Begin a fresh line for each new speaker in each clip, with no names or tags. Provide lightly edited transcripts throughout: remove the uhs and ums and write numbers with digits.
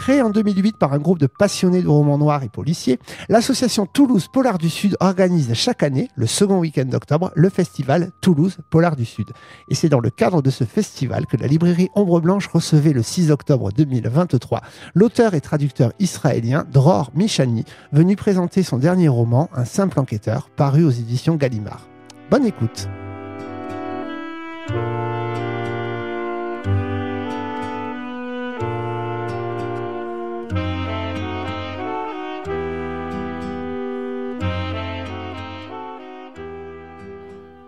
Créée en 2008 par un groupe de passionnés de romans noirs et policiers, l'association Toulouse Polar du Sud organise chaque année, le second week-end d'octobre, le festival Toulouse Polar du Sud. Et c'est dans le cadre de ce festival que la librairie Ombre Blanche recevait le 6 octobre 2023 l'auteur et traducteur israélien Dror Mishani, venu présenter son dernier roman, Un simple enquêteur, paru aux éditions Gallimard. Bonne écoute.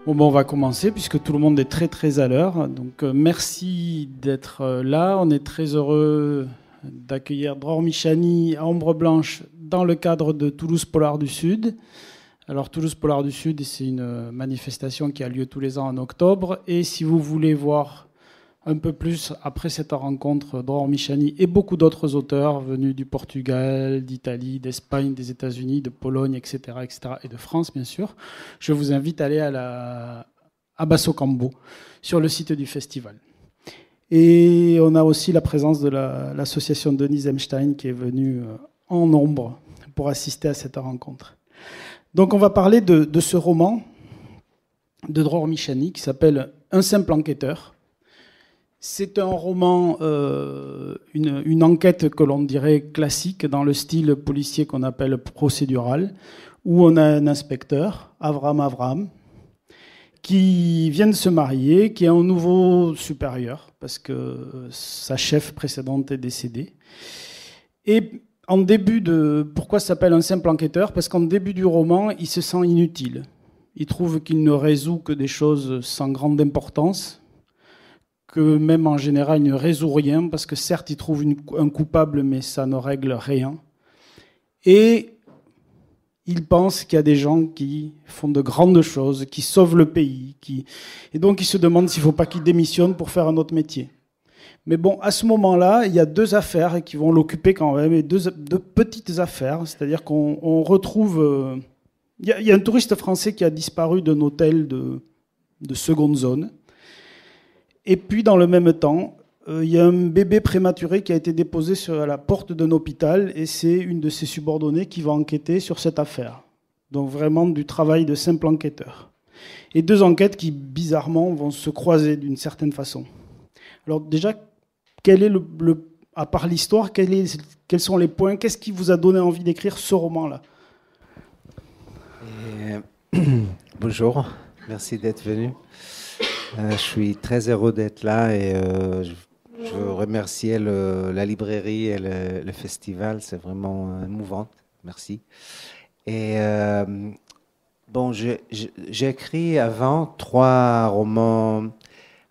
Bon, on va commencer puisque tout le monde est très à l'heure. Donc merci d'être là. On est très heureux d'accueillir Dror Mishani à Ombre Blanche dans le cadre de Toulouse Polar du Sud. Alors Toulouse Polar du Sud, c'est une manifestation qui a lieu tous les ans en octobre. Et si vous voulez voir un peu plus après cette rencontre, Dror Mishani et beaucoup d'autres auteurs venus du Portugal, d'Italie, d'Espagne, des États-Unis, de Pologne, etc., et de France, bien sûr, je vous invite à aller à Basso Cambo, sur le site du festival. Et on a aussi la présence de l'association Denise Emstein qui est venue en nombre pour assister à cette rencontre. Donc on va parler de ce roman de Dror Mishani qui s'appelle Un simple enquêteur. C'est un roman, une enquête que l'on dirait classique dans le style policier qu'on appelle procédural, où on a un inspecteur, Avram, qui vient de se marier, qui a un nouveau supérieur, parce que sa chef précédente est décédée. Et pourquoi ça s'appelle Un simple enquêteur ? Parce qu'en début du roman, il se sent inutile. Il trouve qu'il ne résout que des choses sans grande importance, que même en général, il ne résout rien, parce que certes, il trouve un coupable, mais ça ne règle rien. Et il pense qu'il y a des gens qui font de grandes choses, qui sauvent le pays, et donc il se demande s'il ne faut pas qu'il démissionne pour faire un autre métier. Mais bon, à ce moment-là, il y a deux affaires qui vont l'occuper quand même, et deux petites affaires, c'est-à-dire qu'on retrouve... Il y a un touriste français qui a disparu d'un hôtel de seconde zone. Et puis, dans le même temps, il y a un bébé prématuré qui a été déposé à la porte d'un hôpital et c'est une de ses subordonnées qui va enquêter sur cette affaire. Donc vraiment du travail de simple enquêteur. Et deux enquêtes qui, bizarrement, vont se croiser d'une certaine façon. Alors déjà, quel est à part l'histoire, quels sont les points ? Qu'est-ce qui vous a donné envie d'écrire ce roman-là ?
Bonjour, merci d'être venu. Je suis très heureux d'être là et je veux remercier la librairie et le festival, c'est vraiment émouvant, merci. Et bon, j'ai écrit avant 3 romans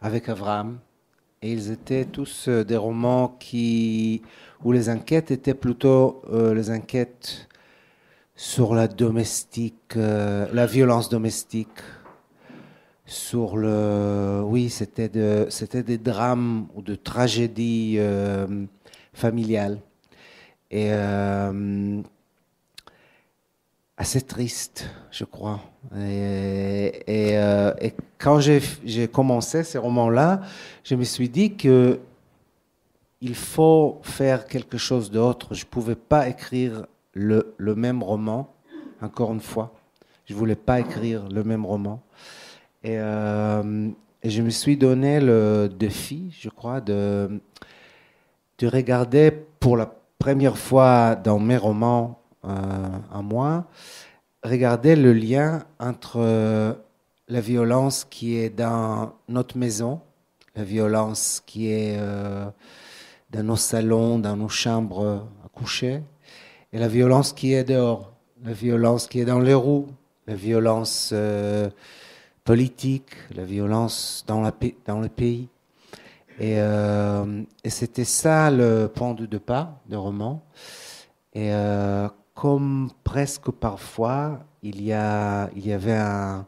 avec Avram et ils étaient tous des romans où les enquêtes étaient plutôt les enquêtes sur la violence domestique. C'était des drames ou de tragédies familiales et assez tristes, je crois. Et quand j'ai commencé ces romans-là, je me suis dit que il faut faire quelque chose d'autre. Je pouvais pas écrire le même roman, encore une fois. Je voulais pas écrire le même roman. Et je me suis donné le défi, je crois, de regarder pour la première fois dans mes romans à moi, regarder le lien entre la violence qui est dans notre maison, la violence qui est dans nos salons, dans nos chambres à coucher, et la violence qui est dehors, la violence qui est dans les roues, la violence politique, la violence dans le pays. Et c'était ça le point de départ du roman. Et comme presque parfois, il y avait un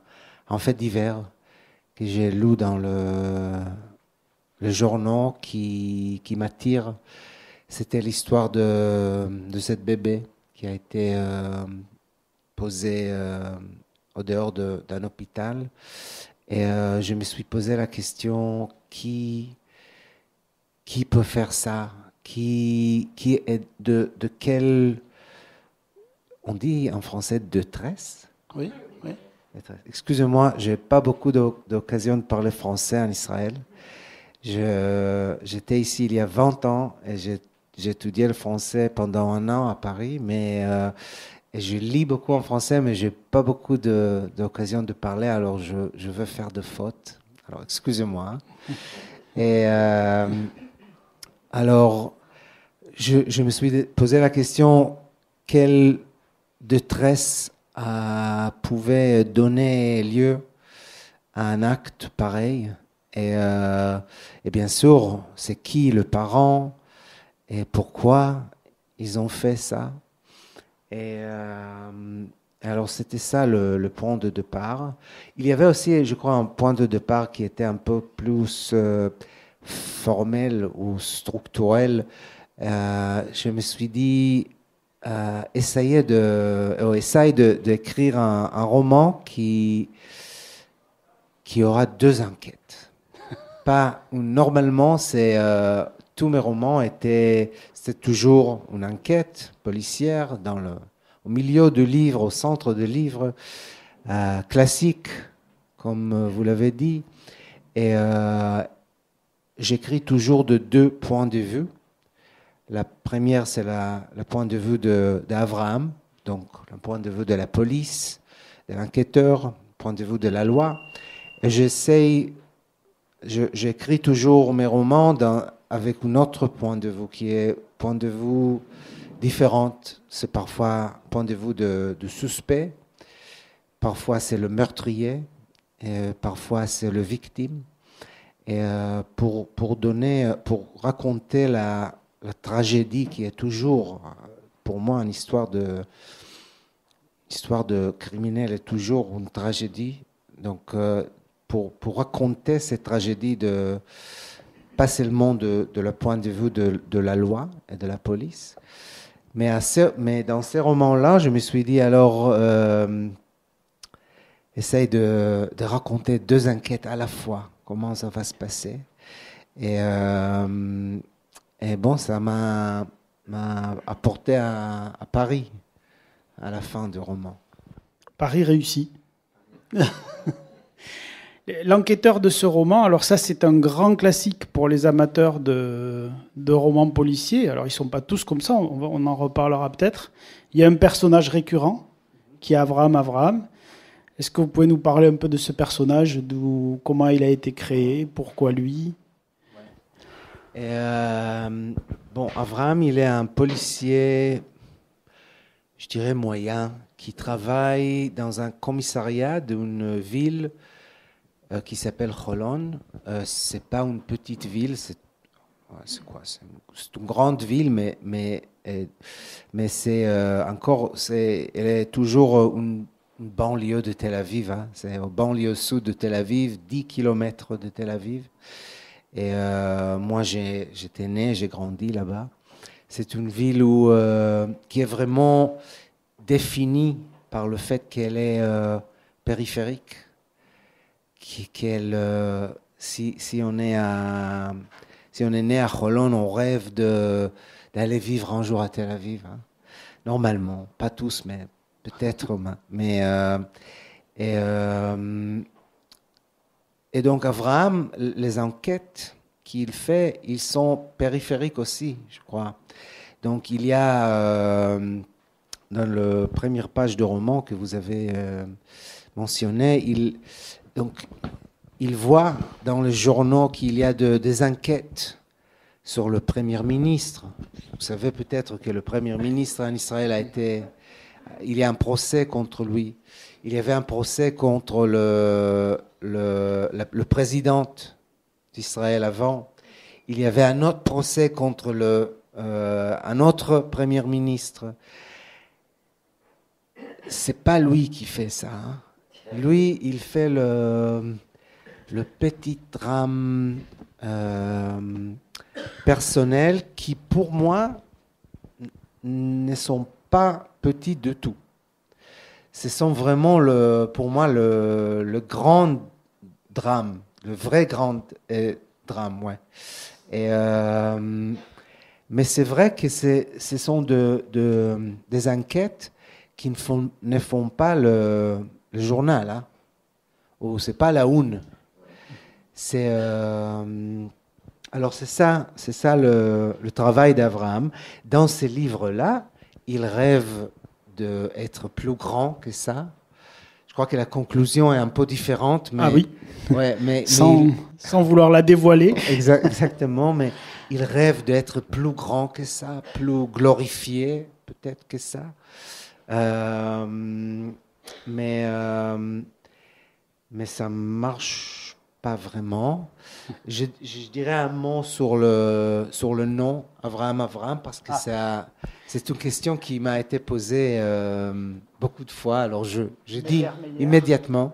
fait divers que j'ai lu dans le journal qui m'attire. C'était l'histoire de cette bébé qui a été posée au dehors d'un hôpital. Et je me suis posé la question, qui peut faire ça ? qui est de quelle, on dit en français, détresse.
Oui, oui.
Excusez-moi, j'ai pas beaucoup d'occasion de parler français en Israël. J'étais ici il y a 20 ans et j'ai étudié le français pendant 1 an à Paris, mais et je lis beaucoup en français, mais j'ai pas beaucoup d'occasion de parler, alors je veux faire de fautes. Alors excusez-moi. Et alors, je me suis posé la question, quelle détresse pouvait donner lieu à un acte pareil. Et bien sûr, c'est qui le parent et pourquoi ils ont fait ça. Et alors, c'était ça le point de départ. Il y avait aussi, je crois, un point de départ qui était un peu plus formel ou structurel. Je me suis dit, essaye d'écrire un roman qui aura 2 enquêtes. Pas normalement, tous mes romans c'était toujours une enquête policière au milieu du livre, au centre du livre, classique, comme vous l'avez dit. Et j'écris toujours de 2 points de vue. La première, c'est le point de vue d'Abraham, donc le point de vue de la police, de l'enquêteur, le point de vue de la loi. Et j'écris toujours mes romans avec un autre point de vue, qui est un point de vue différent. C'est parfois un point de vue de suspect, parfois c'est le meurtrier, et parfois c'est le victime. Et pour raconter la tragédie qui est toujours, pour moi, une histoire de criminel est toujours une tragédie. Donc, pour raconter cette tragédie, pas seulement de le point de vue de la loi et de la police, mais dans ces romans-là, je me suis dit, alors, essaye de raconter 2 enquêtes à la fois, comment ça va se passer. Et bon, ça m'a apporté à Paris, à la fin du roman.
Paris réussi. L'enquêteur de ce roman, alors ça c'est un grand classique pour les amateurs de romans policiers. Alors ils ne sont pas tous comme ça, on en reparlera peut-être. Il y a un personnage récurrent qui est Abraham. Est-ce que vous pouvez nous parler un peu de ce personnage, comment il a été créé, pourquoi lui ?
Bon, Abraham, il est un policier, je dirais moyen, qui travaille dans un commissariat d'une ville qui s'appelle Holon. C'est pas une petite ville, c'est quoi ? C'est une grande ville, mais c'est elle est toujours une banlieue de Tel Aviv. Hein. C'est au banlieue sud de Tel Aviv, 10 km de Tel Aviv. Et moi, j'étais né, j'ai grandi là-bas. C'est une ville qui est vraiment définie par le fait qu'elle est périphérique. Si on est né à Holon, on rêve d'aller vivre un jour à Tel Aviv. Hein. Normalement, pas tous, mais peut-être. Et donc, Abraham, les enquêtes qu'il fait, ils sont périphériques aussi, je crois. Donc, il y a, dans la première page de roman que vous avez mentionné, il voit dans les journaux qu'il y a des enquêtes sur le Premier ministre. Vous savez peut-être que le Premier ministre en Israël il y a un procès contre lui. Il y avait un procès contre le président d'Israël avant. Il y avait un autre procès contre un autre premier ministre. C'est pas lui qui fait ça. Hein. Lui, il fait le petit drame personnel qui, pour moi, ne sont pas petits du tout. Ce sont vraiment, pour moi, le grand drame, le vrai grand drame, ouais. Et Mais c'est vrai que ce sont des enquêtes qui ne font pas le journal, hein, ou c'est pas la une. Alors c'est ça le travail d'Abraham. Dans ces livres-là, il rêve d'être plus grand que ça. Je crois que la conclusion est un peu différente. Mais,
ah oui,
ouais,
sans vouloir la dévoiler.
Exactement, mais il rêve d'être plus grand que ça, plus glorifié peut-être que ça. Mais ça ne marche pas vraiment. Je dirais un mot sur le nom Abraham, parce que c'est une question qui m'a été posée beaucoup de fois. Alors je dis immédiatement.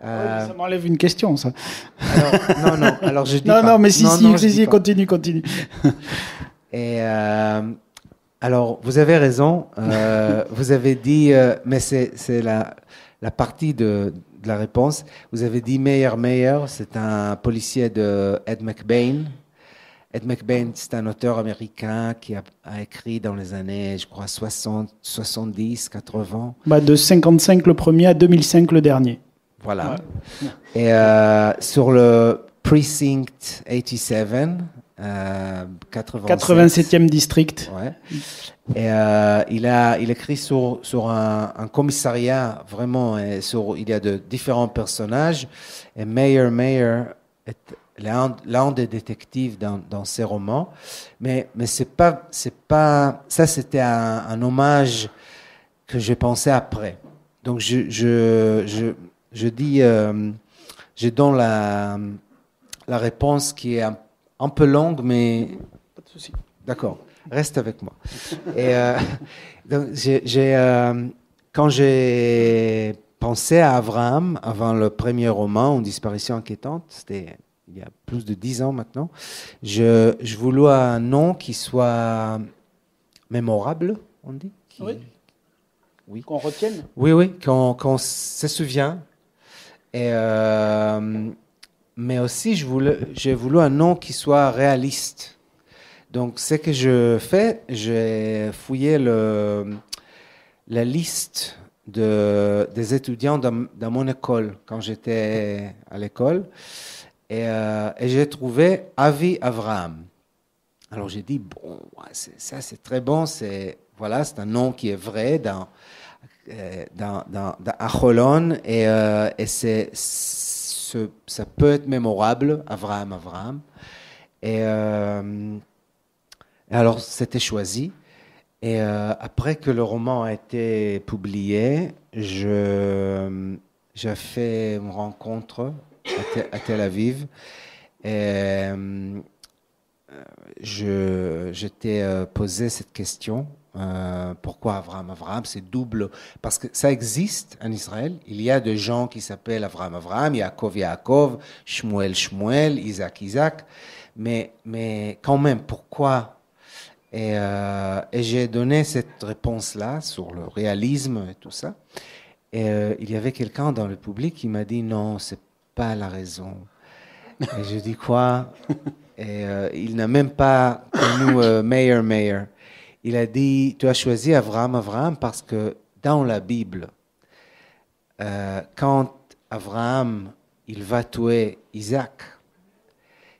Ça m'enlève une question, ça.
Alors, non. Alors je dis
non,
pas.
non, mais si, continue.
Et alors, vous avez raison. Vous avez dit, mais c'est la partie de la réponse. Vous avez dit Meyer, c'est un policier de Ed McBain. Ed McBain, c'est un auteur américain qui a écrit dans les années, je crois, 60, 70, 80.
De 55 le premier à 2005 le dernier.
Voilà. Ouais. Et sur le Precinct 87,
87e district.
Ouais. Et il écrit sur un commissariat, vraiment, il y a de différents personnages. Et Meyer est l'un des détectives dans ses romans. Mais c'est pas, ça c'était un hommage que j'ai pensé après. Donc je dis, je donne la réponse qui est un peu longue, mais...
Pas de souci.
D'accord, reste avec moi. Et donc quand j'ai pensé à Abraham, avant le premier roman, Une disparition inquiétante, c'était il y a plus de 10 ans maintenant, je voulais un nom qui soit mémorable, on dit
Oui. Qu'on retienne.
Oui, qu'on se souvient. Et, mais aussi, j'ai voulu un nom qui soit réaliste. Donc, ce que je fais, j'ai fouillé la liste des étudiants dans mon école, quand j'étais à l'école. Et j'ai trouvé Avi Avraham. Alors, j'ai dit, bon, ça c'est très bon, c'est un nom qui est vrai dans Holon, et ça peut être mémorable, Avraham. Et alors, c'était choisi. Et après que le roman a été publié, j'ai fait une rencontre à Tel Aviv. Et je t'ai posé cette question. Pourquoi Avraham, c'est double, parce que ça existe en Israël. Il y a des gens qui s'appellent Avraham, Yaakov, Shmuel, Isaac, mais quand même, pourquoi? Et j'ai donné cette réponse-là sur le réalisme et tout ça. Et il y avait quelqu'un dans le public qui m'a dit non, c'est pas la raison. Et je dis quoi? Et il n'a même pas connu Meyer. Il a dit, tu as choisi Avraham parce que dans la Bible, quand Avraham il va tuer Isaac,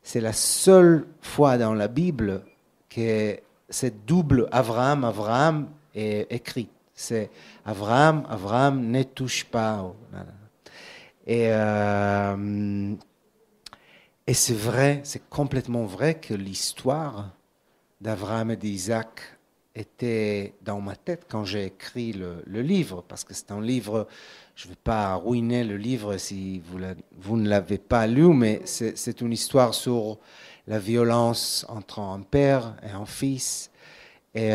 c'est la seule fois dans la Bible que cette double Avraham est écrit. C'est Avraham ne touche pas. Et c'est vrai, c'est complètement vrai que l'histoire d'Avraham et d'Isaac était dans ma tête quand j'ai écrit le livre, parce que c'est un livre, je ne vais pas ruiner le livre si vous ne l'avez pas lu, mais c'est une histoire sur la violence entre un père et un fils. Et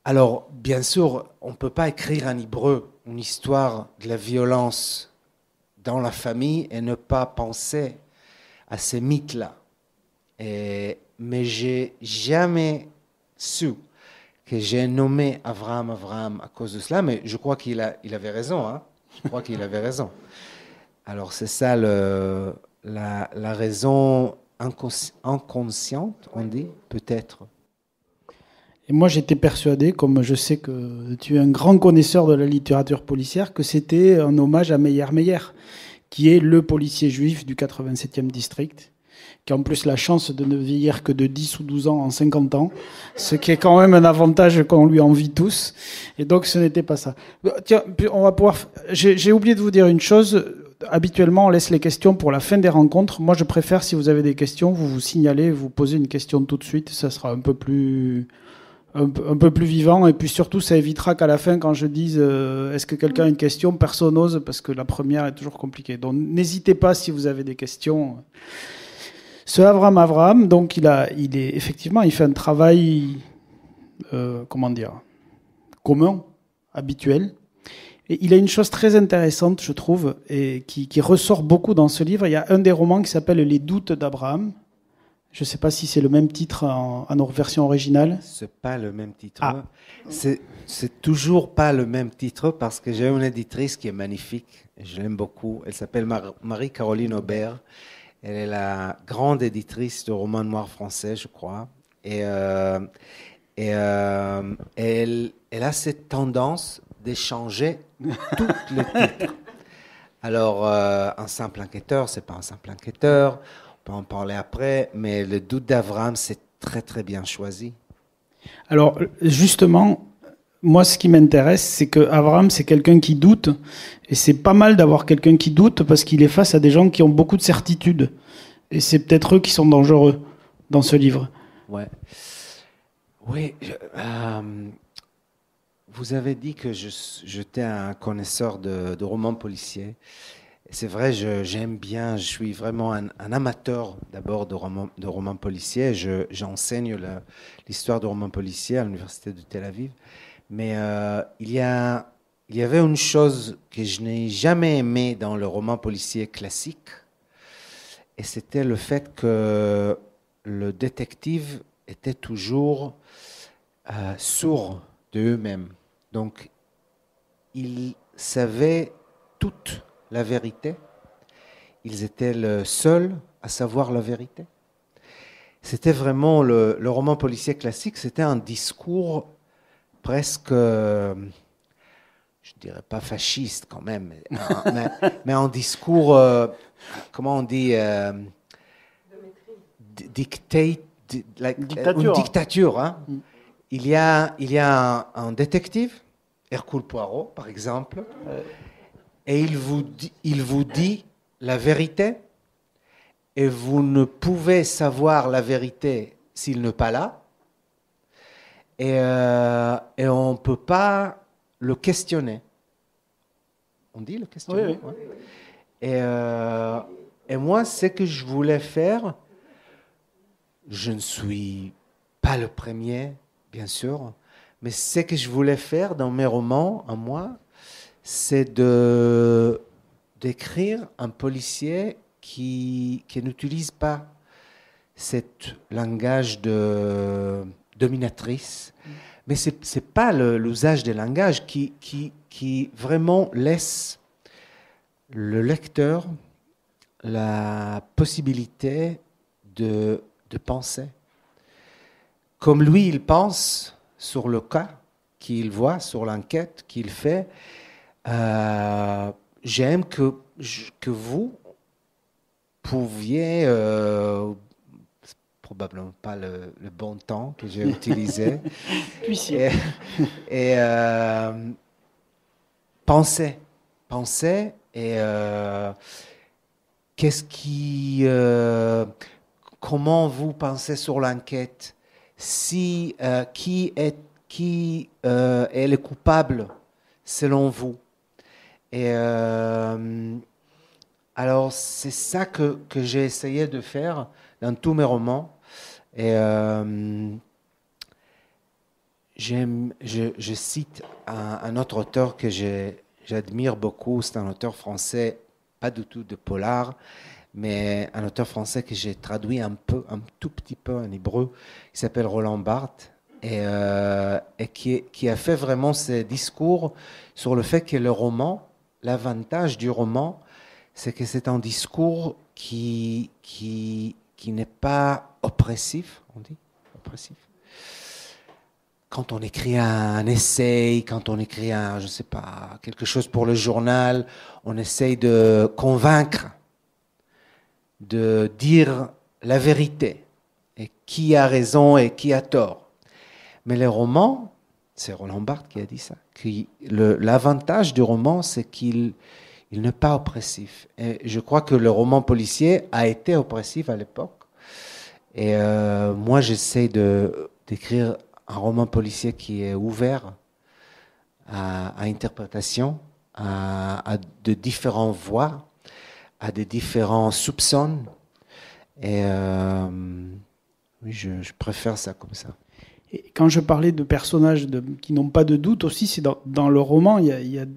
alors, bien sûr, on ne peut pas écrire en hébreu une histoire de la violence dans la famille et ne pas penser à ces mythes-là. Mais j'ai jamais su que j'ai nommé Avraham à cause de cela, mais je crois qu'il avait raison. Hein. Je crois qu'il avait raison. Alors c'est ça la raison. inconsciente, on dit, peut-être.
Et moi, j'étais persuadé, comme je sais que tu es un grand connaisseur de la littérature policière, que c'était un hommage à Meyer Meyer, qui est le policier juif du 87e district, qui a en plus la chance de ne vieillir que de 10 ou 12 ans en 50 ans, ce qui est quand même un avantage qu'on lui envie tous. Et donc, ce n'était pas ça. Tiens, on va pouvoir... J'ai oublié de vous dire une chose. Habituellement, on laisse les questions pour la fin des rencontres. Moi, je préfère, si vous avez des questions, vous vous signalez, vous posez une question tout de suite. Ça sera un peu plus vivant, et puis surtout ça évitera qu'à la fin, quand je dise est-ce que quelqu'un a une question, personne n'ose, parce que la première est toujours compliquée. Donc n'hésitez pas si vous avez des questions. Ce Avraham, donc il fait un travail commun, habituel, et il a une chose très intéressante, je trouve, et qui ressort beaucoup dans ce livre. Il y a un des romans qui s'appelle Les doutes d'Abraham. Je ne sais pas si c'est le même titre en version originale.
C'est pas le même titre.
Ah.
C'est toujours pas le même titre parce que j'ai une éditrice qui est magnifique. Je l'aime beaucoup. Elle s'appelle Marie-Caroline Aubert. Elle est la grande éditrice de romans noirs français, je crois. Et elle a cette tendance d'échanger tous les titres. Alors, un simple enquêteur, c'est pas un simple enquêteur. On peut en parler après, mais le doute d'Avraham, c'est très très bien choisi.
Alors justement, moi ce qui m'intéresse, c'est que Avraham, c'est quelqu'un qui doute, et c'est pas mal d'avoir quelqu'un qui doute parce qu'il est face à des gens qui ont beaucoup de certitudes, et c'est peut-être eux qui sont dangereux dans ce livre.
Ouais. Oui. Vous avez dit que j'étais un connaisseur de romans policiers. C'est vrai, j'aime bien, je suis vraiment un amateur d'abord de romans policiers. J'enseigne l'histoire de romans policiers à l'université de Tel Aviv. Mais il y avait une chose que je n'ai jamais aimée dans le roman policier classique, et c'était le fait que le détective était toujours sourd d'eux-mêmes. Donc, ils savaient toute la vérité. Ils étaient le seuls à savoir la vérité. C'était vraiment le roman policier classique, c'était un discours presque, je dirais pas fasciste quand même, mais un discours, comment on dit,
Dictature.
Une dictature. Hein. Il y a un détective, Hercule Poirot par exemple, et il vous dit la vérité, et vous ne pouvez savoir la vérité s'il n'est pas là, et on ne peut pas le questionner. On dit le questionner?
Oui.
Et moi, ce que je voulais faire, je ne suis pas le premier, bien sûr, mais ce que je voulais faire dans mes romans, à moi, c'est d'écrire un policier qui n'utilise pas ce langage de dominatrice. Mais ce n'est pas l'usage des langages qui vraiment laisse le lecteur la possibilité de penser. Comme lui, il pense sur le cas qu'il voit, sur l'enquête qu'il fait. J'aime que vous pouviez, probablement pas le bon temps que j'ai utilisé, et penser et comment vous pensez sur l'enquête, qui est le coupable selon vous. Et alors, c'est ça que j'ai essayé de faire dans tous mes romans. Et je cite un autre auteur que j'admire beaucoup. C'est un auteur français, pas du tout de polar, mais un auteur français que j'ai traduit un tout petit peu en hébreu, qui s'appelle Roland Barthes. Et qui a fait vraiment ce discours sur le fait que le roman, l'avantage du roman, c'est que c'est un discours qui qui n'est pas oppressif, on dit oppressif. Quand on écrit un essai, quand on écrit je sais pas, quelque chose pour le journal, on essaye de convaincre, de dire la vérité, et qui a raison et qui a tort. Mais les romans, c'est Roland Barthes qui a dit ça, l'avantage du roman, c'est qu'il n'est pas oppressif. Et je crois que le roman policier a été oppressif à l'époque. Et moi, j'essaie d'écrire un roman policier qui est ouvert à interprétation, à de différentes voix, à des différents soupçons. Et oui, je préfère ça comme ça.
Et quand je parlais de personnages qui n'ont pas de doute aussi, c'est dans le roman, il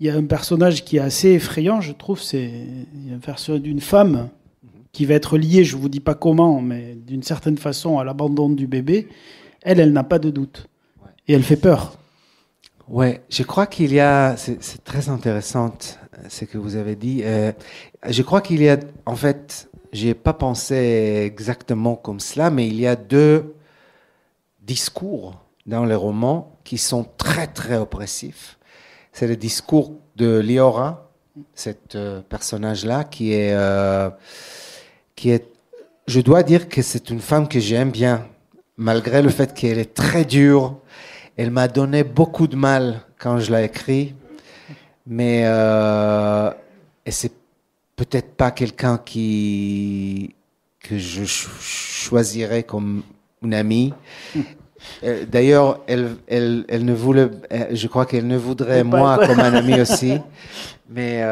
y a un personnage qui est assez effrayant, je trouve. C'est un personnage d'une femme qui va être liée, je ne vous dis pas comment, mais d'une certaine façon à l'abandon du bébé. Elle n'a pas de doute. Ouais. Et elle fait peur.
Ouais, je crois qu'il y a... C'est très intéressant ce que vous avez dit. Je crois qu'il y a... En fait, je n'ai pas pensé exactement comme cela, mais il y a deux discours dans les romans qui sont très, très oppressifs. C'est le discours de Liora, cet personnage-là, qui est... Je dois dire que c'est une femme que j'aime bien, malgré le fait qu'elle est très dure. Elle m'a donné beaucoup de mal quand je l'ai écrit, mais et c'est peut-être pas quelqu'un que je choisirais comme une amie. D'ailleurs, elle ne voulait, je crois qu'elle ne voudrait moi comme un ami aussi, mais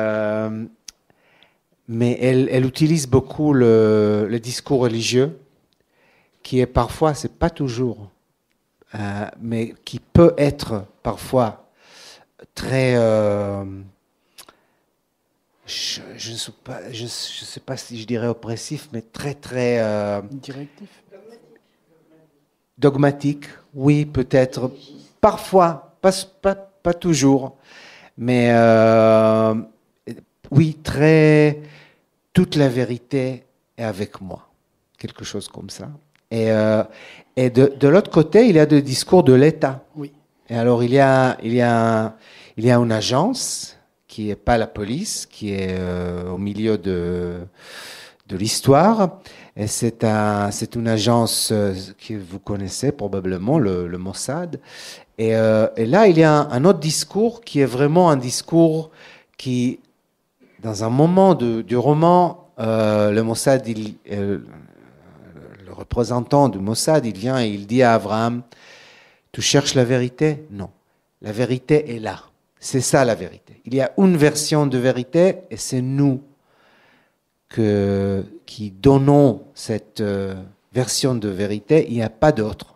elle utilise beaucoup le discours religieux, qui est parfois, c'est pas toujours, mais qui peut être parfois très... je ne sais pas si je dirais oppressif, mais très, très...
directif.
Dogmatique, oui, peut-être. Parfois, pas toujours. Mais oui, très... Toute la vérité est avec moi. Quelque chose comme ça. Et de l'autre côté, il y a le discours de l'État.
Oui.
Et alors, il y a une agence qui n'est pas la police, qui est au milieu de l'histoire. Et c'est une agence que vous connaissez probablement, le Mossad. Et là, il y a un autre discours qui est vraiment un discours qui, dans un moment du roman, le Mossad, le représentant du Mossad, il vient et il dit à Abraham, tu cherches la vérité? Non. La vérité est là. C'est ça la vérité. Il y a une version de vérité et c'est nous qui donnons cette version de vérité. Il n'y a pas d'autre.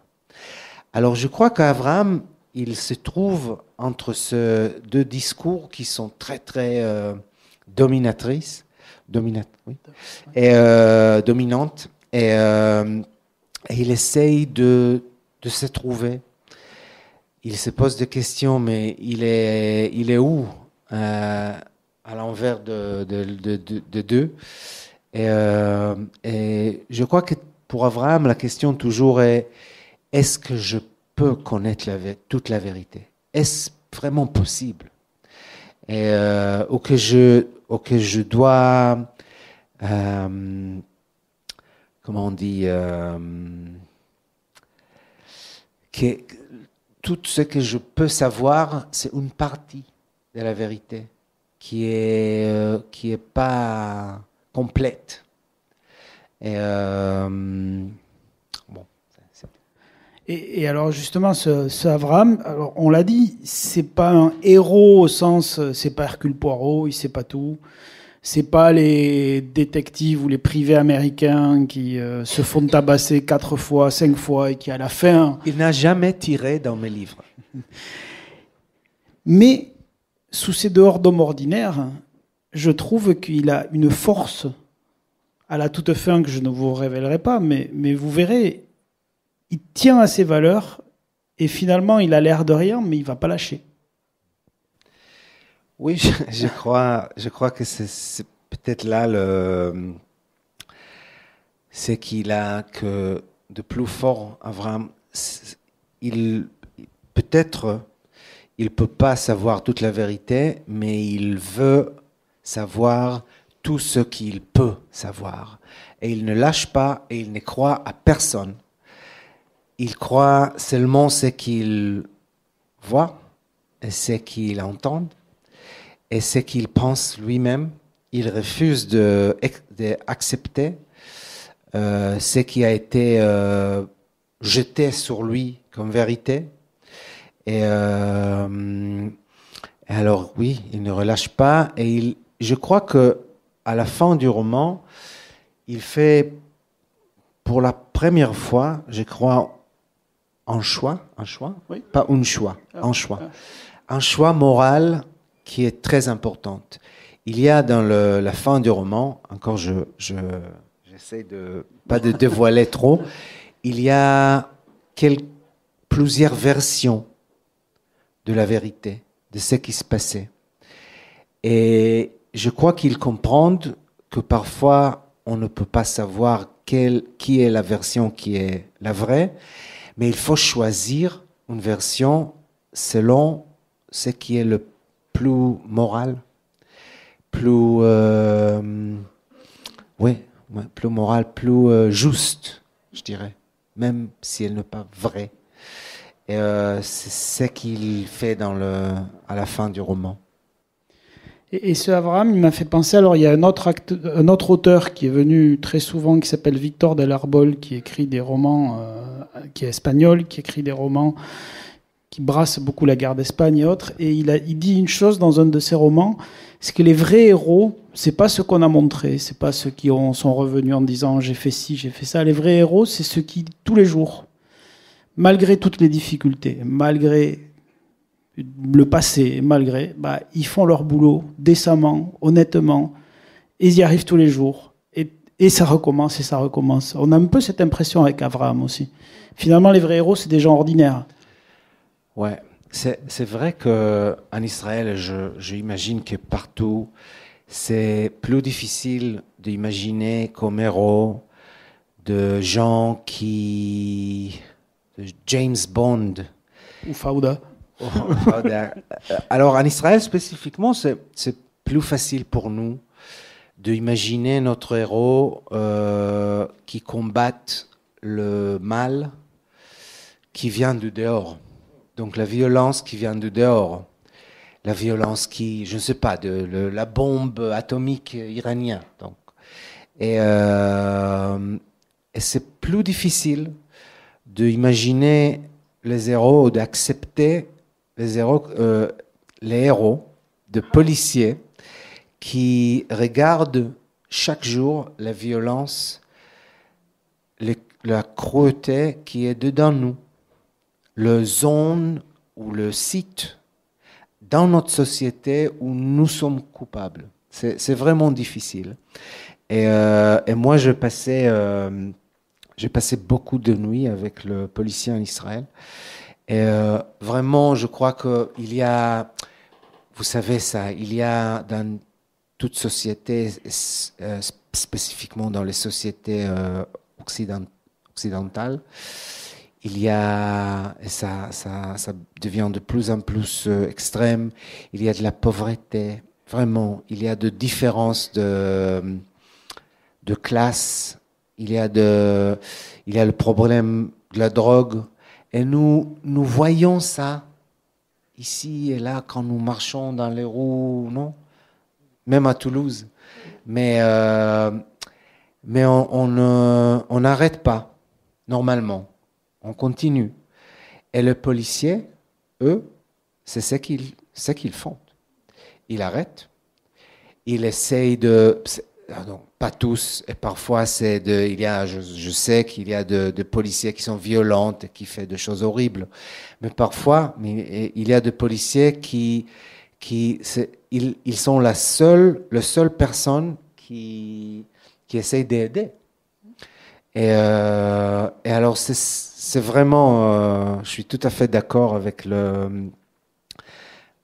Alors je crois qu'Abraham, il se trouve entre ces deux discours qui sont très très dominatrices, oui, et dominantes. Et il essaye de se trouver. Il se pose des questions, mais il est où à l'envers de deux. Et je crois que pour Abraham, la question toujours est, est-ce que je peux connaître toute la vérité? Est-ce vraiment possible? Et ou que je dois... comment on dit, que tout ce que je peux savoir, c'est une partie de la vérité qui est pas complète. Et bon.
Et alors justement, ce Abraham, alors on l'a dit, c'est pas un héros au sens, c'est pas Hercule Poirot, il sait pas tout. C'est pas les détectives ou les privés américains qui se font tabasser 4 fois, 5 fois et qui à la fin...
Il n'a jamais tiré dans mes livres.
Mais sous ces dehors d'homme ordinaire, je trouve qu'il a une force à la toute fin que je ne vous révélerai pas, mais vous verrez, il tient à ses valeurs et finalement il a l'air de rien, mais il va pas lâcher.
Oui, je crois que c'est peut-être là c'est qu'il a que de plus fort, Abraham, peut-être, il peut pas savoir toute la vérité, mais il veut savoir tout ce qu'il peut savoir. Et il ne lâche pas et il ne croit à personne. Il croit seulement ce qu'il voit et ce qu'il entend et ce qu'il pense lui-même. Il refuse d'accepter ce qui a été jeté sur lui comme vérité. Et alors oui, il ne relâche pas. Et je crois que à la fin du roman, il fait pour la première fois, je crois, un choix,
oui.
Pas un choix, un choix moral qui est très important. Il y a dans la fin du roman, encore j'essaie de pas de dévoiler trop, il y a plusieurs versions de la vérité, de ce qui se passait. Et je crois qu'ils comprennent que parfois on ne peut pas savoir qui est la version qui est la vraie, mais il faut choisir une version selon ce qui est le plus moral, plus plus moral, plus juste, je dirais, même si elle n'est pas vraie. Et c'est ce qu'il fait à la fin du roman.
Et ce Abraham, il m'a fait penser, alors il y a un autre auteur qui est venu très souvent, qui s'appelle Victor del Arbol, qui écrit des romans, qui est espagnol, qui écrit des romans qui brassent beaucoup la guerre d'Espagne et autres. Et il dit une chose dans un de ses romans, c'est que les vrais héros, c'est pas ceux qu'on a montrés, c'est pas ceux qui sont revenus en disant j'ai fait ci, j'ai fait ça. Les vrais héros, c'est ceux qui, tous les jours, malgré toutes les difficultés, malgré le passé, ils font leur boulot décemment, honnêtement, et ils y arrivent tous les jours. Et ça recommence, et ça recommence. On a un peu cette impression avec Abraham aussi. Finalement, les vrais héros, c'est des gens ordinaires.
Ouais, c'est vrai qu'en Israël, j'imagine que partout, c'est plus difficile d'imaginer comme héros de gens de James Bond.
Ou Fauda.
Alors en Israël spécifiquement, c'est plus facile pour nous d'imaginer notre héros qui combattent le mal qui vient du dehors. Donc la violence qui vient du dehors, la violence qui, je ne sais pas, de la bombe atomique iranienne. Donc. Et c'est plus difficile d'imaginer les héros ou d'accepter les héros de policiers qui regardent chaque jour la violence, la cruauté qui est dedans nous, le zone ou le site dans notre société où nous sommes coupables. C'est vraiment difficile. Et moi, j'ai passé beaucoup de nuits avec le policier en Israël. Et vraiment, je crois qu'il y a, vous savez ça, il y a dans toute société, spécifiquement dans les sociétés occidentales, il y a, et ça devient de plus en plus extrême, il y a de la pauvreté, vraiment, il y a de différences de classe, il y a le problème de la drogue. Et nous voyons ça ici et là quand nous marchons dans les rues, non? Même à Toulouse. Mais on n'arrête pas, normalement. On continue. Et les policiers, eux, c'est ce qu'ils font. Ils arrêtent. Ils essayent de... Non, pas tous, et parfois je sais qu'il y a de policiers qui sont violents et qui font des choses horribles, mais parfois il y a des policiers qui ils sont la seule personne qui essaye d'aider. Et alors c'est vraiment, je suis tout à fait d'accord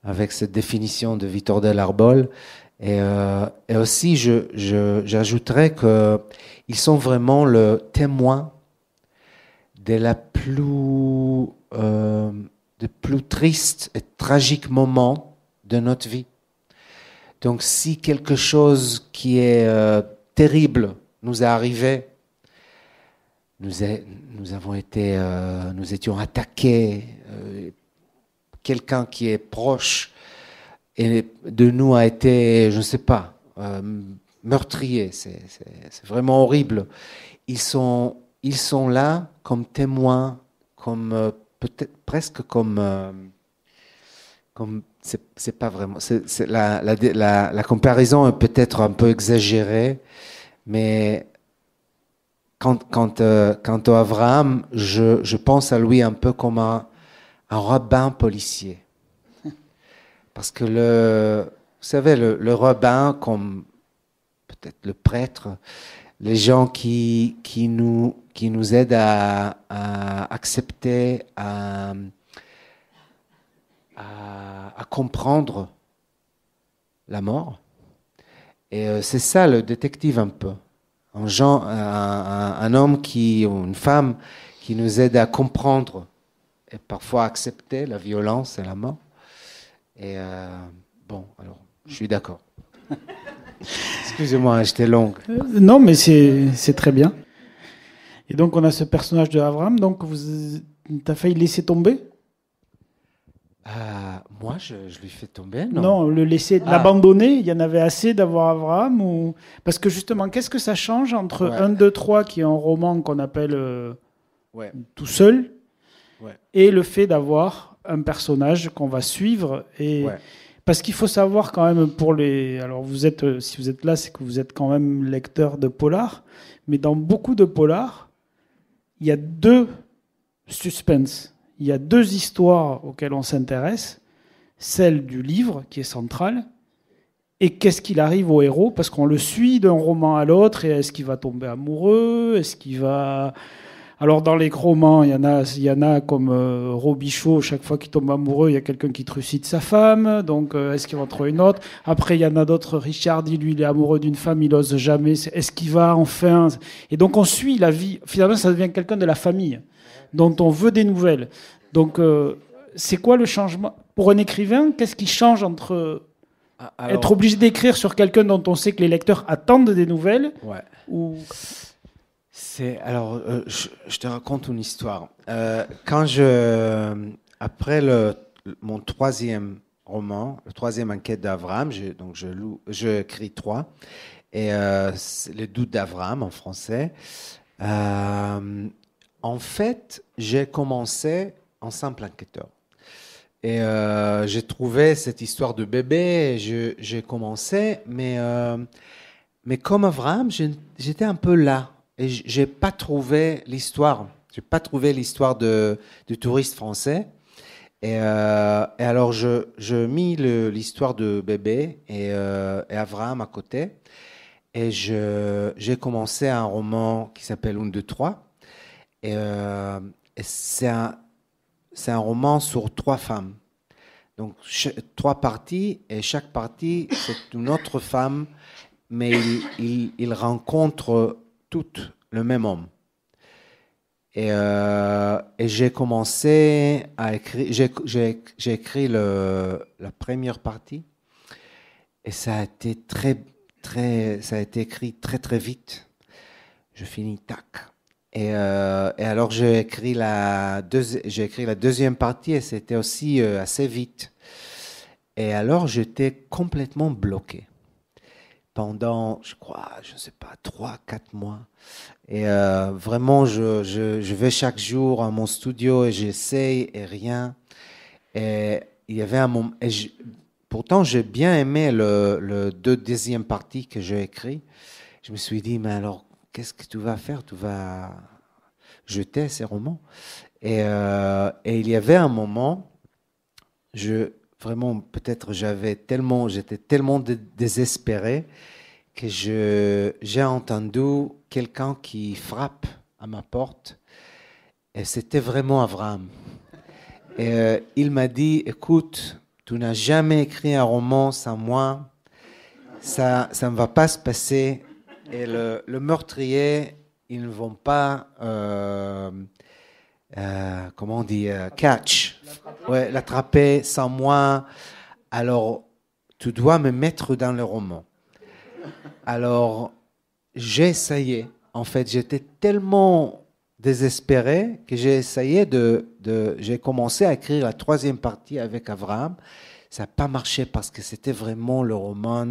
avec cette définition de Victor del Arbol. Et aussi, j'ajouterais qu'ils sont vraiment le témoin de des plus tristes et tragiques moments de notre vie. Donc, si quelque chose qui est terrible nous est arrivé, nous étions attaqués, quelqu'un qui est proche et de nous a été, je ne sais pas, meurtrier. C'est vraiment horrible. Ils sont là comme témoins, comme peut-être presque comme c'est pas vraiment. La comparaison est peut-être un peu exagérée, mais quant à Abraham, je pense à lui un peu comme un rabbin policier. Parce que vous savez, le rabbin, comme peut-être le prêtre, les gens qui nous aident à accepter, à comprendre la mort. Et c'est ça le détective un peu. Un homme ou une femme qui nous aide à comprendre et parfois accepter la violence et la mort. Et bon, alors, je suis d'accord. Excusez-moi, j'étais longue.
Non, mais c'est très bien. Et donc, on a ce personnage de Abraham. Donc, t'as failli laisser tomber?
Moi, je lui fais tomber, non?
Non, l'abandonner. Il y en avait assez d'avoir Abraham Parce que justement, qu'est-ce que ça change entre 1, 2, 3, qui est un roman qu'on appelle tout seul, et le fait d'avoir un personnage qu'on va suivre Parce qu'il faut savoir quand même alors si vous êtes là, c'est que vous êtes quand même lecteur de polar, mais dans beaucoup de polars, il y a 2 suspens. Il y a 2 histoires auxquelles on s'intéresse, celle du livre qui est centrale, et qu'est-ce qu'il arrive au héros, parce qu'on le suit d'un roman à l'autre, et est-ce qu'il va tomber amoureux, est-ce qu'il va... Alors dans les romans, il y en a comme Robichaud, chaque fois qu'il tombe amoureux, il y a quelqu'un qui trucide sa femme, donc est-ce qu'il va en trouver une autre? Après, il y en a d'autres, Richardi, lui, il est amoureux d'une femme, il n'ose jamais, est-ce qu'il va enfin... Et donc on suit la vie, finalement ça devient quelqu'un de la famille, dont on veut des nouvelles. Donc c'est quoi le changement? Pour un écrivain, qu'est-ce qui change entre être obligé d'écrire sur quelqu'un dont on sait que les lecteurs attendent des nouvelles ou...
Alors, je te raconte une histoire. Après mon 3e roman, le 3e enquête d'Abraham, j'écris 3, et c'est Les doutes d'Abraham en français. En fait, j'ai commencé en simple enquêteur. Et j'ai trouvé cette histoire de bébé, et j'ai commencé, mais comme Abraham, j'étais un peu là. Et j'ai pas trouvé l'histoire. J'ai pas trouvé l'histoire du touriste français. Et alors je mis l'histoire de bébé et Abraham à côté. Et j'ai commencé un roman qui s'appelle 1, 2, 3. Et c'est un roman sur 3 femmes. Donc 3 parties, et chaque partie c'est une autre femme, mais il rencontre toutes le même homme. Et j'ai commencé à écrire, j'ai écrit la première partie, et ça a été ça a été écrit très très vite. Je finis tac. Et alors j'ai écrit la deuxième partie, et c'était aussi assez vite. Et alors j'étais complètement bloqué pendant, je crois, je ne sais pas, 3-4 mois. Et vraiment, je vais chaque jour à mon studio et j'essaye et rien. Et il y avait un moment... pourtant, j'ai bien aimé le deuxième partie que j'ai écrit. Je me suis dit, mais alors, qu'est-ce que tu vas faire? Tu vas jeter ces romans? Et il y avait un moment, vraiment, peut-être j'étais tellement désespéré que j'ai entendu quelqu'un qui frappe à ma porte, et c'était vraiment Abraham. Et il m'a dit, écoute, tu n'as jamais écrit un roman sans moi, ça ne va pas se passer. Et le meurtrier, ils ne vont pas, comment on dit, catch, ouais, l'attraper sans moi. Alors, tu dois me mettre dans le roman. Alors, j'ai essayé. En fait, j'étais tellement désespéré que j'ai essayé j'ai commencé à écrire la troisième partie avec Avraham. Ça n'a pas marché parce que c'était vraiment le roman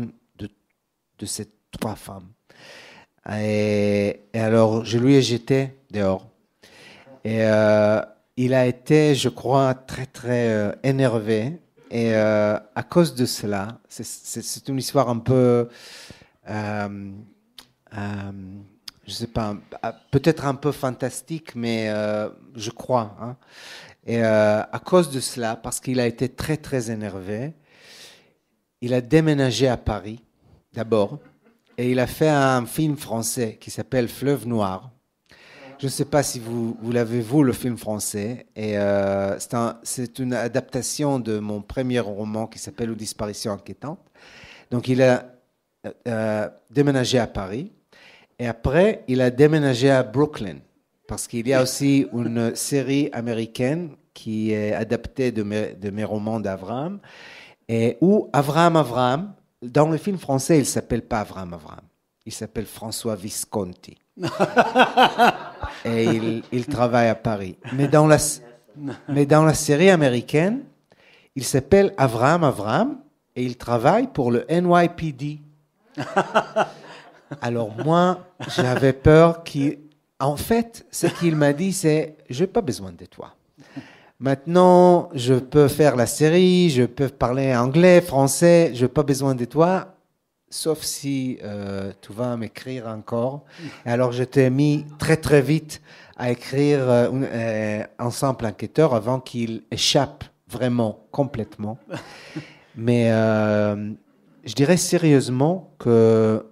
de ces trois femmes. Et alors, je lui ai jeté dehors. Et il a été, je crois, très, très énervé. Et à cause de cela, c'est une histoire un peu, je sais pas, peut-être un peu fantastique, mais je crois. Hein. Et à cause de cela, parce qu'il a été très, très énervé, il a déménagé à Paris, d'abord, et il a fait un film français qui s'appelle Fleuve Noir. Je ne sais pas si vous l'avez vu, le film français. Et c'est une adaptation de mon premier roman qui s'appelle Une disparition inquiétante. Donc, il a déménagé à Paris. Et après, il a déménagé à Brooklyn. Parce qu'il y a aussi une série américaine qui est adaptée de mes romans d'Avraham. Et où Avraham, dans le film français, il ne s'appelle pas Avraham. Il s'appelle François Visconti. Et il travaille à Paris. Mais dans la série américaine, il s'appelle Avraham et il travaille pour le NYPD. Alors moi, j'avais peur en fait, ce qu'il m'a dit, c'est « je n'ai pas besoin de toi. Maintenant, je peux faire la série, je peux parler anglais, français, je n'ai pas besoin de toi. » Sauf si tu vas m'écrire encore. Alors, je t'ai mis très, très vite à écrire Ensemble enquêteur avant qu'il échappe vraiment, complètement. Mais je dirais sérieusement que,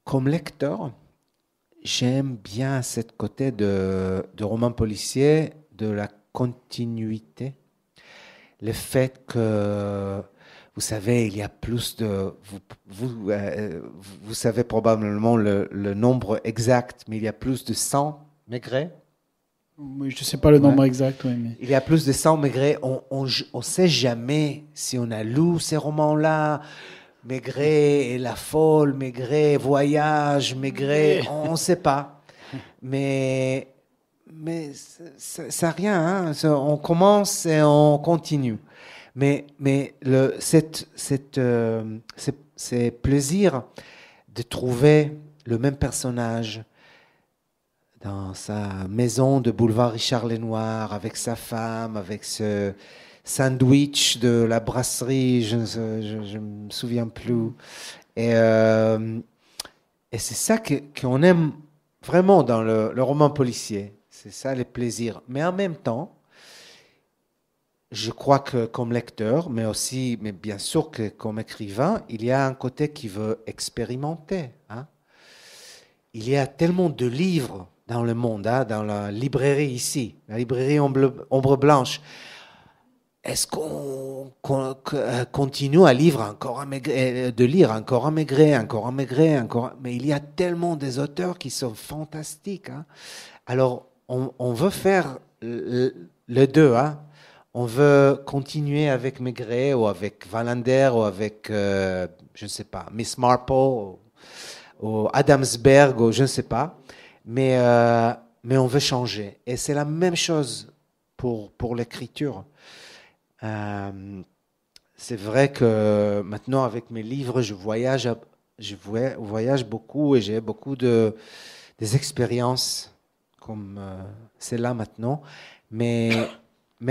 comme lecteur, j'aime bien ce côté de roman policier, de la continuité. Le fait que... Vous savez, il y a plus de... Vous savez probablement le nombre exact, mais il y a plus de 100 Maigret.
Oui, je ne sais pas le nombre exact. Oui, mais...
Il y a plus de 100 Maigret. On ne sait jamais si on a lu ces romans-là. Maigret et la folle, Maigret, voyage, Maigret, on ne sait pas. Mais ça rien, hein. On commence et on continue. Mais c'est plaisir de trouver le même personnage dans sa maison de boulevard Richard Lenoir, avec sa femme, avec ce sandwich de la brasserie, je ne me souviens plus. Et c'est ça qu'on aime vraiment dans le roman policier. C'est ça les plaisirs. Mais en même temps, je crois que comme lecteur, mais bien sûr que comme écrivain, il y a un côté qui veut expérimenter. Hein. Il y a tellement de livres dans le monde, hein, dans la librairie ici, la librairie Ombre Blanche. Est-ce qu'on continue à lire encore un Maigret, mais il y a tellement des auteurs qui sont fantastiques. Hein. Alors, on veut faire les deux, hein. On veut continuer avec Maigret ou avec Wallander ou avec, je ne sais pas, Miss Marple ou Adamsberg ou je ne sais pas. Mais on veut changer. Et c'est la même chose pour l'écriture. C'est vrai que maintenant, avec mes livres, je voyage beaucoup et j'ai beaucoup des expériences comme celle-là maintenant. Mais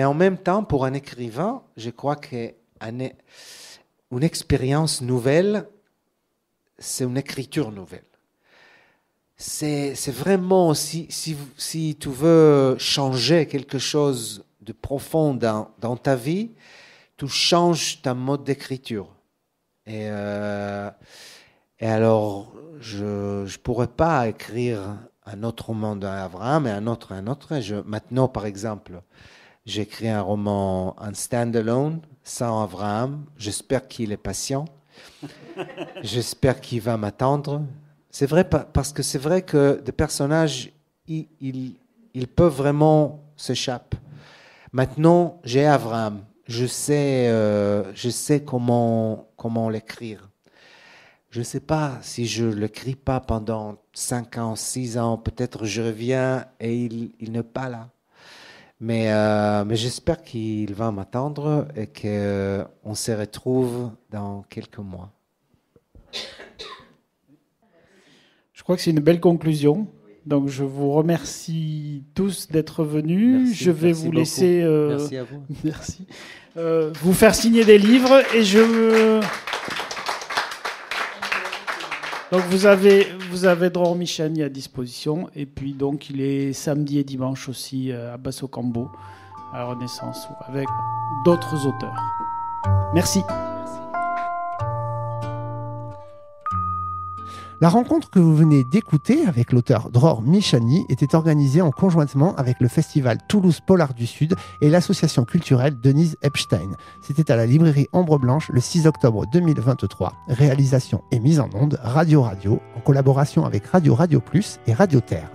en même temps, pour un écrivain, je crois qu'une expérience nouvelle, c'est une écriture nouvelle. C'est vraiment, si tu veux changer quelque chose de profond dans ta vie, tu changes ta mode d'écriture. Et alors, je ne pourrais pas écrire un autre roman d'Avraham et un autre. Maintenant, par exemple, j'écris un roman en stand-alone, sans Avraham. J'espère qu'il est patient. J'espère qu'il va m'attendre. C'est vrai, parce que c'est vrai que des personnages, ils peuvent vraiment s'échapper. Maintenant, j'ai Avram. Je sais comment l'écrire. Je ne sais pas si je ne l'écris pas pendant 5 ans, 6 ans, peut-être je reviens et il n'est pas là. Mais j'espère qu'il va m'attendre et qu'on se retrouve dans quelques mois.
Je crois que c'est une belle conclusion. Donc je vous remercie tous d'être venus.
Merci,
je vais
merci
vous
beaucoup.
laisser
Merci à vous.
merci. Vous faire signer des livres et donc vous avez Dror Michani à disposition et puis donc il est samedi et dimanche aussi à Basso Cambo à la Renaissance avec d'autres auteurs. Merci.
La rencontre que vous venez d'écouter avec l'auteur Dror Michani était organisée en conjointement avec le festival Toulouse Polar du Sud et l'association culturelle Denise Epstein. C'était à la librairie Ombre Blanche le 6 octobre 2023. Réalisation et mise en onde Radio en collaboration avec Radio Plus et Radio Terre.